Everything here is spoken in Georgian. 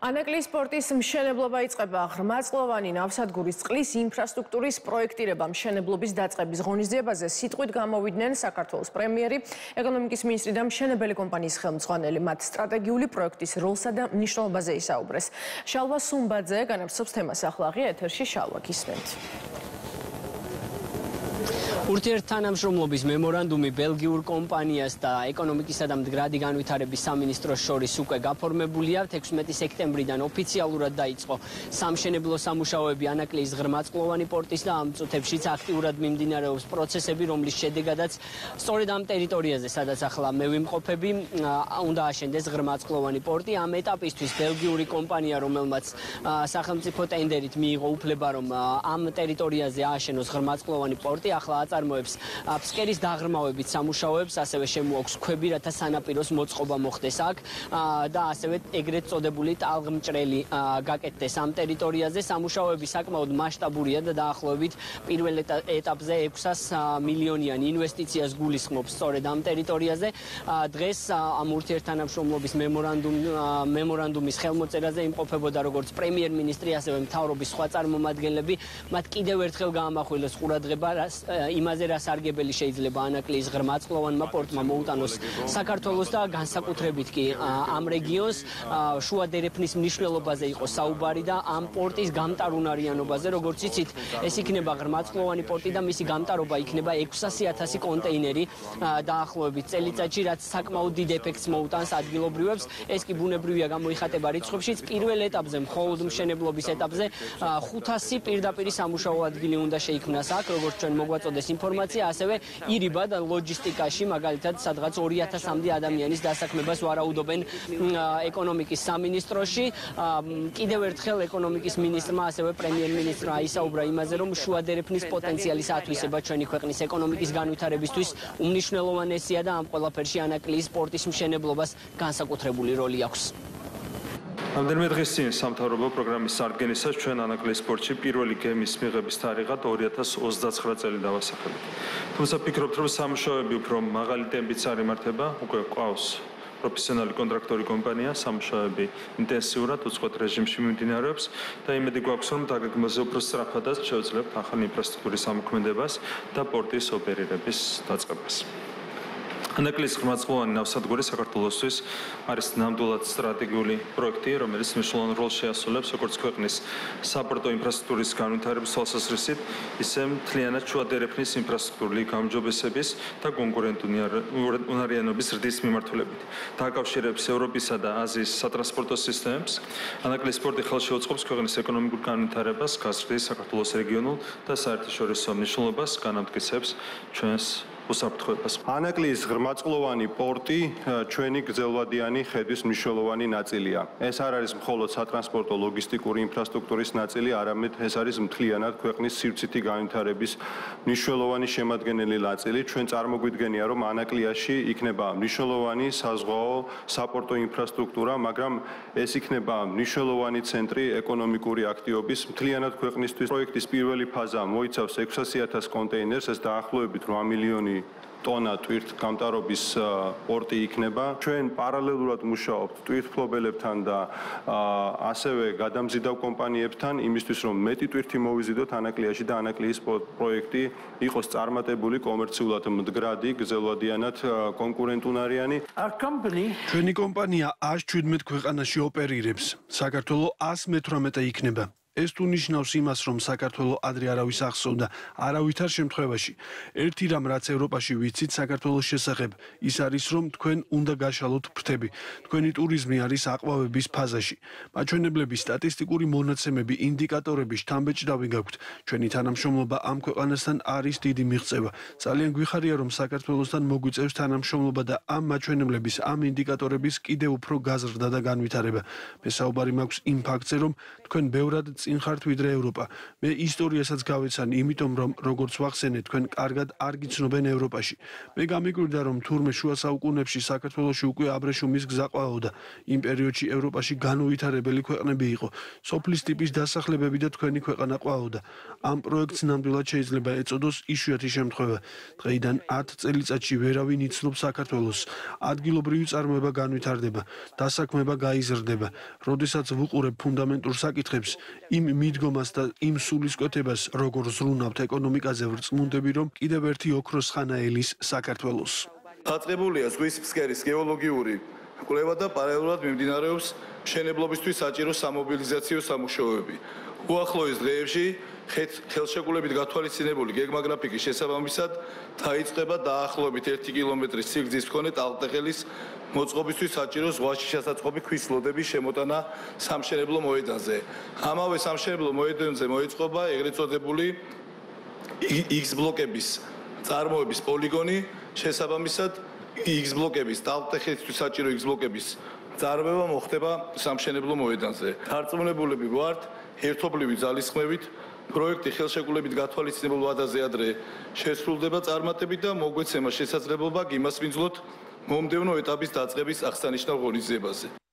ანაკლის სპორტის მშენებლობა იწყება. ღრმაწლოვანი ნავსადგურის წყლის ინფრასტრუქტურის პროექტირება მშენებლობის დაწყების ღონისძიებაზე სიტყვით გამოვიდნენ საქართველოს პრემიერი, ეკონომიკის მინისტრი და მშენებელი კომპანიის ხელმძღვანელი. მათ სტრატეგიული პროექტის როლსა და მნიშვნელობაზე ისაუბრეს. შალვა სუმბაძე განაცხადებს თემას ახლა ღია ეთერში. შალვა, გისმენთ. ურთიერთთანამშრომლობის მემორანდუმი ბელგიურ კომპანიას და ეკონომიკისა და მდგრადი განვითარების სამინისტროს შორის უკვე გაფორმებულია. 16 სექტემბრიდან ოფიციალურად დაიწყო სამშენებლო სამუშაოები ანაკლის ღრმაწლოვანი პორტის და ამ წუთებშიც აქტიურად მიმდინარეობს პროცესები, რომლის შედეგადაც სწორედ ამ ტერიტორიაზე, სადაც ახლა მე ვიმყოფები, უნდა აშენდეს ღრმაწლოვანი პორტი. ამ ეტაპისთვის ბელგიური კომპანია, რომელმაც სახელმწიფო ტენდერით მიიღო უფლება, რომ ამ ტერიტორიაზე ააშენოს ღრმაწლოვანი პორტი, ახლა წარმოებს ფსკერის დაღრმავებით სამუშაოებს, ასევე შემოაქვს ქვები, რათა სანაპიროს მოწყობა მოხდეს აქ და ასევე ეგრეთ წოდებული ტალღმჭრელი გაკეთდეს ამ ტერიტორიაზე. სამუშაოები საკმაოდ მასშტაბურია და დაახლოებით პირველ ეტაპზე 600 მილიონიანი ინვესტიციას გულისხმობს სწორედ ამ ტერიტორიაზე. დღეს ამ ურთიერთთანამშრომლობის მემორანდუმის ხელმოწერაზე იმყოფებოდა როგორც პრემიერ-მინისტრი, ასევე მთავრობის სხვა წარმომადგენლები. მათ კიდევ ერთხელ გაამახვილეს ყურადღება იმაზე, რა სარგებელი შეიძლება ანაკლის ღრმაწლოვანმა პორტმა მოუტანოს საქართველოს და განსაკუთრებით კი ამ რეგიონს. შუა დერეფნის მნიშვნელობაზე იყო საუბარი და ამ პორტის გამტარუნარიანობაზე. როგორც იცით, ეს იქნება ღრმაწლოვანი პორტი და მისი გამტარობა იქნება 600,000 კონტეინერი დაახლოებით წელიწადში, რაც საკმაოდ დიდ ეფექტს მოუტანს ადგილობრივებს. ეს კი ბუნებრივია გამოიხატება რიცხვებშიც. პირველ ეტაპზე, მხოლოდ მშენებლობის ეტაპზე 500 პირდაპირი სამუშაო ადგილი უნდა შეიქმნას აქ, როგორც ჩვენ მოგვაწოდეს ინფორმაცია, ასევე ირიბა და ლოჯისტიკაში, მაგალითად, სადღაც 2000-მდე ადამიანის დასაქმებას ვარაუდობენ ეკონომიკის სამინისტროში. კიდევ ერთხელ ეკონომიკის მინისტრმა, ასევე პრემიერ-მინისტრმა აისაუბრა იმაზე, რომ შუა დერეფნის პოტენციალის ათვისება ჩვენი ქვეყნის ეკონომიკის განვითარებისთვის უმნიშვნელოვანესია და ამ ყველაფერში ანაკლის სპორტის მშენებლობას განსაკუთრებული როლი აქვს. რამდენიმე დღის წინ სამთავრობო პროგრამის წარდგენისას ჩვენ ანაკლის სპორტში პირველი გემის მიღების თარიღად 2029 წელი დავასახელეთ. თუმცა ფიქრობთ, რომ სამუშაოები უფრო მაღალი ტემპით არ იმართება, უკვე ყავს პროფესიონალი კონტრაქტორი კომპანია, სამუშაოები ინტენსიურად უწყვეტ რეჟიმში მიმდინარეობს და იმედი გვაქვს, რომ დაგეგმაზე უფრო სწრაფადაც შევძლებთ ახალი ინფრასტრუქტურის ამოქმედებას და პორტის ოპერირების დაწყებას. ანაკლის ღრმაწლოვანი ნავსადგური საქართველოსთვის არის ნამდვილად სტრატეგიული პროექტი, რომელიც მნიშვნელოვან როლს შეასრულებს როგორც ქვეყნის საპორტო ინფრასტრუქტურის განვითარების თვალსაზრისით, ისე მთლიანად შუა დერეფნის ინფრასტრუქტურული გაუმჯობესების და კონკურენტუნარიანობის ზრდის მიმართულებით. დააკავშირებს ევროპისა და აზიის სატრანსპორტო სისტემებს. ანაკლის სპორტი ხელშეუწყობს ქვეყნის ეკონომიკურ განვითარებას, გაზრდის საქართველოს რეგიონულ და საერთაშორისო მნიშვნელობას, განამტკიცებს ჩვენს უსაფრთხოებას. ანაკლის ღრმაწლოვანი პორტი ჩვენი გრძელვადიანი ხედვის მნიშვნელოვანი ნაწილია. ეს არ არის მხოლოდ სატრანსპორტო ლოგისტიკური ინფრასტრუქტურის ნაწილი, არამედ ეს არის მთლიანად ქვეყნის სივრცითი განვითარების მნიშვნელოვანი შემადგენელი ნაწილი. ჩვენ წარმოგვიდგენია, რომ ანაკლიაში იქნება მნიშვნელოვანი საზღვაო საპორტო ინფრასტრუქტურა, მაგრამ ეს იქნება მნიშვნელოვანი ცენტრი ეკონომიკური აქტივობის მთლიანად ქვეყნისთვის. პროექტის პირველი ფაზა მოიცავს 600,000 კონტეინერს, ეს დაახლოებით 8 მილიონი ტონა ტვირთგამტარობის პორტი იქნება. ჩვენ პარალელურად მუშაობთ ტვირთფლობელებთან და ასევე გადამზიდავ კომპანიებთან იმისთვის, რომ მეტი ტვირთი მოვიზიდოთ ანაკლიაში და ანაკლის პროექტი იყოს წარმატებული, კომერციულად მდგრადი, გრძელვადიანად კონკურენტუნარიანი. ჩვენი კომპანია 117 ქვეყანაში ოპერირებს. საქართველოს 118 იქნება. ეს თუ ნიშნავს იმას, რომ საქართველოს ადრე არავის ახსოვდა, არავითარ შემთხვევაში. ერთი რამ, რაც ევროპაში ვიცით საქართველოს შესახებ, ის არის, რომ თქვენ უნდა გაშალოთ ფრთები. თქვენი ტურიზმი არის აყვავების ფაზაში. მაჩვენებლები, სტატისტიკური მონაცემები, ინდიკატორები შთამბეჭდავი გაქვთ. ჩვენი თანამშრომლობა ამ ქვეყანასთან არის დიდი მიღწევა. ძალიან გვიხარია, რომ საქართველოსთან მოგვიწევს თანამშრომლობა და ამ მაჩვენებლების, ამ ინდიკატორების კიდევ უფრო გაზრდა და განვითარება. მე საუბარი მაქვს იმ ფაქტზე, რომ თქვენ ბევრად წინ ხართ ვიდრე ევროპა. მე ისტორიასაც გავეცანი, იმიტომ რომ როგორც ვახსენეთ, თქვენ კარგად არ გიცნობენ ევროპაში. მე გამიკვირდა რომ თურმე შუა საუკუნეებში საქართველოში უკვე აბრეშუმის გზა ყვაოდა. იმ პერიოდში ევროპაში განუვითარებელი ქვეყნები იყო. სოფლის ტიპის დასახლებები და თქვენი ქვეყანა ყვაოდა. ამ პროექტს ნამდვილად შეიძლება ეწოდოს იშვიათი შემთხვევა. დღეიდან 10 წელიწადში ვერავინ იცნობს საქართველოს. ადგილობრივი წარმოება განვითარდება, დასაქმება გაიზრდება. როდესაც ვუყურებ ფუნდამენტურ საკითხებს, იმ მიდგომას და იმ სულისკვეთებას, როგორ ზრუნავთ ეკონომიკაზე, ვრწმუნდები, რომ კიდევ ერთი ოქროს ხანა ელის საქართველოს. დაწყებულია ზღვის ფსკერის გეოლოგიური კვლევა და პარალელურად მიმდინარეობს მშენებლობისთვის საჭირო სამობილიზაციო სამუშაოები. უახლოეს დღეებში ხელშეკრულებით გათვალისწინებული გეგმაგრაფიკის შესაბამისად დაიწყება დაახლოებით 1 კილომეტრის სიგრძის მქონე ტალტეხელის მოწყობისთვის საჭირო ზღვაში შესაწყობი ქვის ლოდების შემოტანა სამშენებლო მოედანზე. ამავე სამშენებლო მოედანზე მოეწყობა ეგრეთ წოდებული X ბლოკების წარმოების პოლიგონი, შესაბამისად X ბლოკების ტალტეხელისთვის საჭირო X ბლოკების წარმოება მოხდება სამშენებლო მოედანზე. დარწმუნებულები ვართ, ერთობლივი ძალისხმევით პროექტი ხელშეკრულებით გათვალისწინებულ ვადაზე ადრე შესრულდება წარმატებით და მოგვეცემა შესაძლებლობა იმას ვინძლოთ მომდევნო ეტაპის დაწყების აღსანიშნავ ღონისძიებაზე.